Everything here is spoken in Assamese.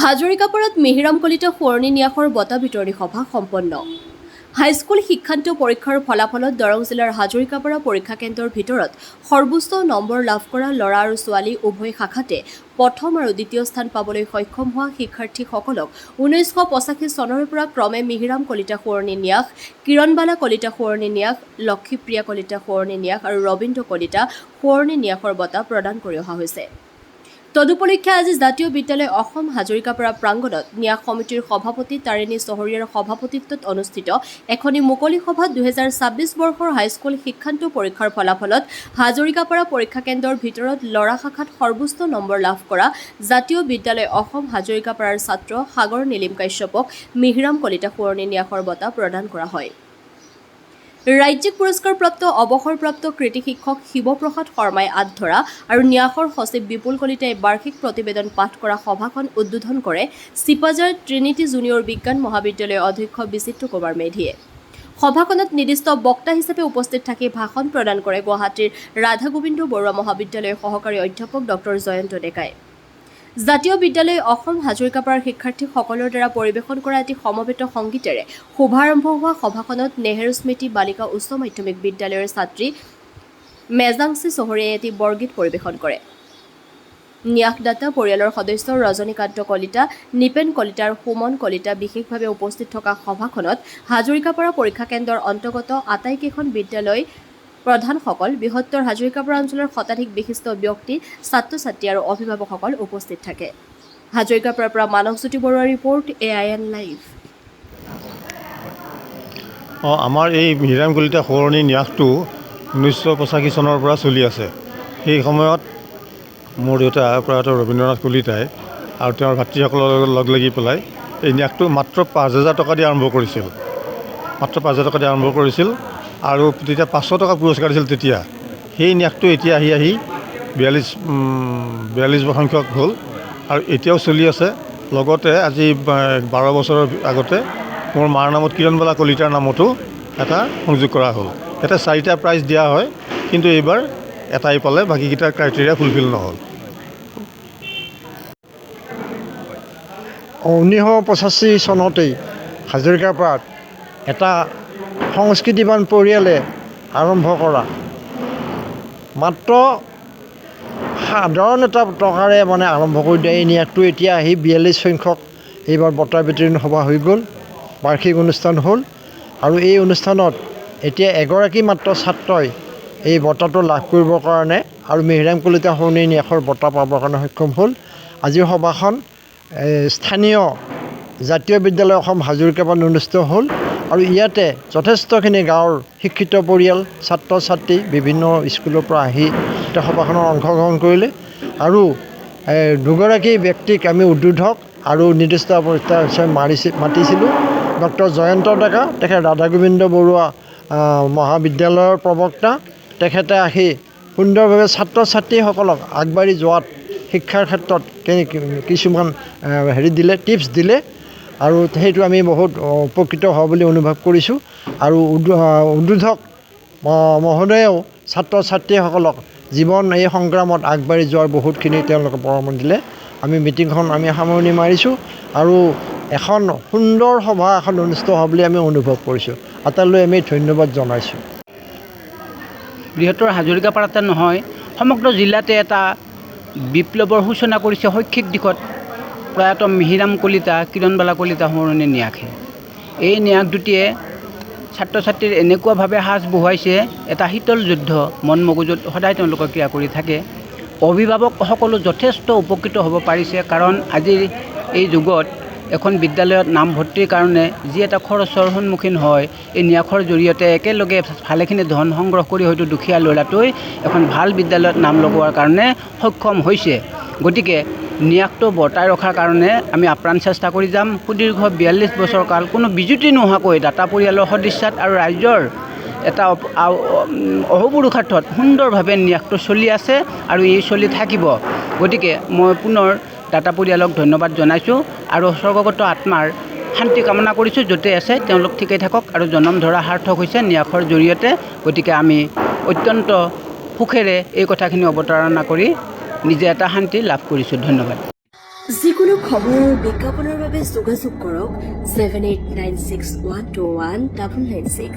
হাজৰিকাপাৰাত মিহিৰাম কলিতা সোঁৱৰণী ন্যাসৰ বঁটা বিতৰণী সভা সম্পন্ন। হাইস্কুল শিক্ষান্ত পৰীক্ষাৰ ফলাফলত দৰং জিলাৰ হাজৰিকাপাৰা পৰীক্ষা কেন্দ্ৰৰ ভিতৰত সৰ্বোচ্চ নম্বৰ লাভ কৰা ল'ৰা আৰু ছোৱালী উভয় শাখাতে প্ৰথম আৰু দ্বিতীয় স্থান পাবলৈ সক্ষম হোৱা শিক্ষাৰ্থীসকলক 1985 চনৰে পৰা ক্ৰমে মিহিৰাম কলিতা সোঁৱৰণী ন্যাস, কিৰণবালা কলিতা সোঁৱৰণী ন্যাস, লক্ষীপ্ৰিয়া কলিতা সোঁৱৰণী ন্যাস আৰু ৰবীন্দ্ৰ কলিতা সোঁৱৰণী ন্যাসৰ বঁটা প্ৰদান কৰি অহা হৈছে। তদুপলক্ষে আজি জাতীয় বিদ্যালয় অসম হাজৰিকাপাৰা প্ৰাংগণত ন্যাস সমিতিৰ সভাপতি তাৰিণী চহৰীয়াৰ সভাপতিত্বত অনুষ্ঠিত এখনি মুকলি সভাত 2026 বৰ্ষৰ হাইস্কুল শিক্ষান্ত পৰীক্ষাৰ ফলাফলত হাজৰিকাপাৰা পৰীক্ষা কেন্দ্ৰৰ ভিতৰত ল'ৰা শাখাত সৰ্বোচ্চ নম্বৰ লাভ কৰা জাতীয় বিদ্যালয় অসম হাজৰিকাপাৰাৰ ছাত্ৰ সাগৰ নীলিম কাশ্যপক মিহিৰাম কলিতা সোঁৱৰণী ন্যাসৰ বঁটা প্ৰদান কৰা হয়। ৰাজ্যিক পুৰস্কাৰপ্ৰাপ্ত অৱসৰপ্ৰাপ্ত কৃতি শিক্ষক শিৱপ্ৰসাদ শৰ্মাই আঁত ধৰা আৰু ন্যাসৰ সচিব বিপুল কলিতাই বাৰ্ষিক প্ৰতিবেদন পাঠ কৰা সভাখন উদ্বোধন কৰে চিপাঝাৰ ট্ৰিনিটি জুনিয়ৰ বিজ্ঞান মহাবিদ্যালয়ৰ অধ্যক্ষ বিচিত্ৰ কুমাৰ মেধিয়ে। সভাখনত নিৰ্দিষ্ট বক্তা হিচাপে উপস্থিত থাকি ভাষণ প্ৰদান কৰে গুৱাহাটীৰ ৰাধা গোবিন্দ বৰুৱা মহাবিদ্যালয়ৰ সহকাৰী অধ্যাপক ডক্টৰ জয়ন্ত ডেকাই। জাতীয় বিদ্যালয় অসম হাজৰিকাপাৰাৰ শিক্ষাৰ্থীসকলৰ দ্বাৰা পৰিৱেশন কৰা এটি সমবেত সংগীতেৰে শুভাৰম্ভ হোৱা সভাখনত নেহেৰু স্মৃতি বালিকা উচ্চ মাধ্যমিক বিদ্যালয়ৰ ছাত্ৰী মেজাংচী চহৰীয়াই এটি বৰগীত পৰিৱেশন কৰে। ন্যাসদাতা পৰিয়ালৰ সদস্য ৰজনীকান্ত কলিতা, নিপেন কলিতা আৰু সুমন কলিতা বিশেষভাৱে উপস্থিত থকা সভাখনত হাজৰিকাপাৰা পৰীক্ষা কেন্দ্ৰৰ অন্তৰ্গত আটাইকেইখন বিদ্যালয় প্ৰধানসকল, বৃহত্তৰ হাজৰিকাপাৰা অঞ্চলৰ শতাধিক বিশিষ্ট ব্যক্তি, ছাত্ৰ-ছাত্ৰী আৰু অভিভাৱকসকল উপস্থিত থাকে। হাজৰিকাপাৰাৰ পৰা মানসজ্যোতি বৰুৱাৰ ৰিপৰ্ট, AIN লাইভ। আমাৰ এই মিহিৰাম কলিতা সোঁৱৰণী ন্যাসটো 1985 চনৰ পৰা চলি আছে। সেই সময়ত মোৰ দেউতা প্ৰয়াত ৰবীন্দ্ৰনাথ কলিতাই আৰু তেওঁৰ ভাতৃসকলৰ লগত লগ লাগি পেলাই এই ন্যাসটো মাত্ৰ 5,000 টকা দি আৰম্ভ কৰিছিল। আৰু তেতিয়া 500 টকা পুৰস্কাৰ দিছিল তেতিয়া। সেই ন্যাসটো এতিয়া আহি 42 সংখ্যক হ'ল আৰু এতিয়াও চলি আছে। লগতে আজি 12 বছৰৰ আগতে মোৰ মাৰ নামত কিৰণবালা কলিতাৰ নামতো এটা সংযোগ কৰা হ'ল। ইয়াতে 4টা প্ৰাইজ দিয়া হয়, কিন্তু এইবাৰ এটাই পালে, বাকীকেইটাৰ ক্ৰাইটেৰিয়া ফুলফিল নহ'ল। 1985 চনতেই হাজৰিকাপাৰাত এটা সংস্কৃতিবান পৰিয়ালে আৰম্ভ কৰা মাত্ৰ সাধাৰণ এটা টকাৰে আৰম্ভ কৰি দিয়া এই ন্যাসটো এতিয়া আহি 42 সংখ্যক এইবাৰ বঁটা বিতৰণী সভা হৈ গ'ল, বাৰ্ষিক অনুষ্ঠান হ'ল। আৰু এই অনুষ্ঠানত এতিয়া এগৰাকী মাত্ৰ ছাত্ৰই এই বঁটাটো লাভ কৰিবৰ কাৰণে আৰু মিহিৰাম কলিতা সোঁৱৰণী ন্যাসৰ বঁটা পাবৰ কাৰণে সক্ষম হ'ল। আজিৰ সভাখন স্থানীয় জাতীয় বিদ্যালয় অসম হাজৰিকাপাৰাত অনুষ্ঠিত হ'ল আৰু ইয়াতে যথেষ্টখিনি গাঁৱৰ শিক্ষিত পৰিয়াল, ছাত্ৰ-ছাত্ৰী বিভিন্ন স্কুলৰ পৰা আহি এতিয়া সভাখনত অংশগ্ৰহণ কৰিলে। আৰু দুগৰাকী ব্যক্তিক আমি উদ্বোধক আৰু নিৰ্দিষ্ট মাতিছিলোঁ। ডক্টৰ জয়ন্ত ডেকা, তেখেত ৰাধা গোবিন্দ বৰুৱা মহাবিদ্যালয়ৰ প্ৰবক্তা। তেখেতে আহি সুন্দৰভাৱে ছাত্ৰ-ছাত্ৰীসকলক আগবাঢ়ি যোৱাত শিক্ষাৰ ক্ষেত্ৰত কিছুমান দিলে, টিপছ দিলে আৰু সেইটো আমি বহুত উপকৃত হোৱা বুলি অনুভৱ কৰিছোঁ। আৰু উদ্বোধক মহোদয়েও ছাত্ৰ-ছাত্ৰীসকলক জীৱন এই সংগ্ৰামত আগবাঢ়ি যোৱাৰ বহুতখিনি তেওঁলোকে পৰামৰ্শ দিলে। আমি মিটিংখন সামৰণি মাৰিছোঁ আৰু এখন সুন্দৰ সভা এখন অনুষ্ঠিত হোৱা বুলি আমি অনুভৱ কৰিছোঁ। আটাইলৈ আমি ধন্যবাদ জনাইছোঁ। বৃহত্তৰ হাজৰিকাপাৰাতে নহয়, সমগ্ৰ জিলাতে এটা বিপ্লৱৰ সূচনা কৰিছে শৈক্ষিক দিশত প্ৰয়াত মিহিৰাম কলিতা, কিৰণবালা কলিতা সোঁৱৰণী ন্যাসে। এই ন্যাস দুটিয়ে ছাত্ৰ ছাত্ৰীৰ এনেকুৱাভাৱে সাজ বহুৱাইছে, এটা শীতল যুদ্ধ মন মগজুত সদায় তেওঁলোকে ক্ৰিয়া কৰি থাকে। অভিভাৱকসকলো যথেষ্ট উপকৃত হ'ব পাৰিছে, কাৰণ আজিৰ এই যুগত এখন বিদ্যালয়ত নামভৰ্তিৰ কাৰণে যি এটা খৰচৰ সন্মুখীন হয়, এই ন্যাসৰ জৰিয়তে একেলগে ভালেখিনি ধন সংগ্ৰহ কৰি হয়তো দুখীয়া ল'ৰাটোৱে এখন ভাল বিদ্যালয়ত নাম লগোৱাৰ কাৰণে সক্ষম হৈছে। গতিকে ন্যাসটো বৰ্তাই ৰখাৰ কাৰণে আমি আপ্ৰাণ চেষ্টা কৰি যাম। সুদীৰ্ঘ 42 বছৰ কাল কোনো বিজুতি নোহোৱাকৈ দাতা পৰিয়ালৰ সদিচ্ছাত আৰু ৰাইজৰ এটা অহোপুৰুষাৰ্থত সুন্দৰভাৱে ন্যাসটো চলি আছে আৰু এই চলি থাকিব। গতিকে মই পুনৰ দাতা পৰিয়ালক ধন্যবাদ জনাইছোঁ আৰু স্বৰ্গগত আত্মাৰ শান্তি কামনা কৰিছোঁ। য'তে আছে তেওঁলোক ঠিকেই থাকক আৰু জনম ধৰা সাৰ্থক হৈছে ন্যাসৰ জৰিয়তে। গতিকে আমি অত্যন্ত সুখেৰে এই কথাখিনি অৱতাৰণা কৰি নিজে এটা শান্তি লাভ কৰিছোঁ। ধন্যবাদ। যিকোনো খবৰ আৰু বিজ্ঞাপনৰ বাবে যোগাযোগ কৰক 7896121996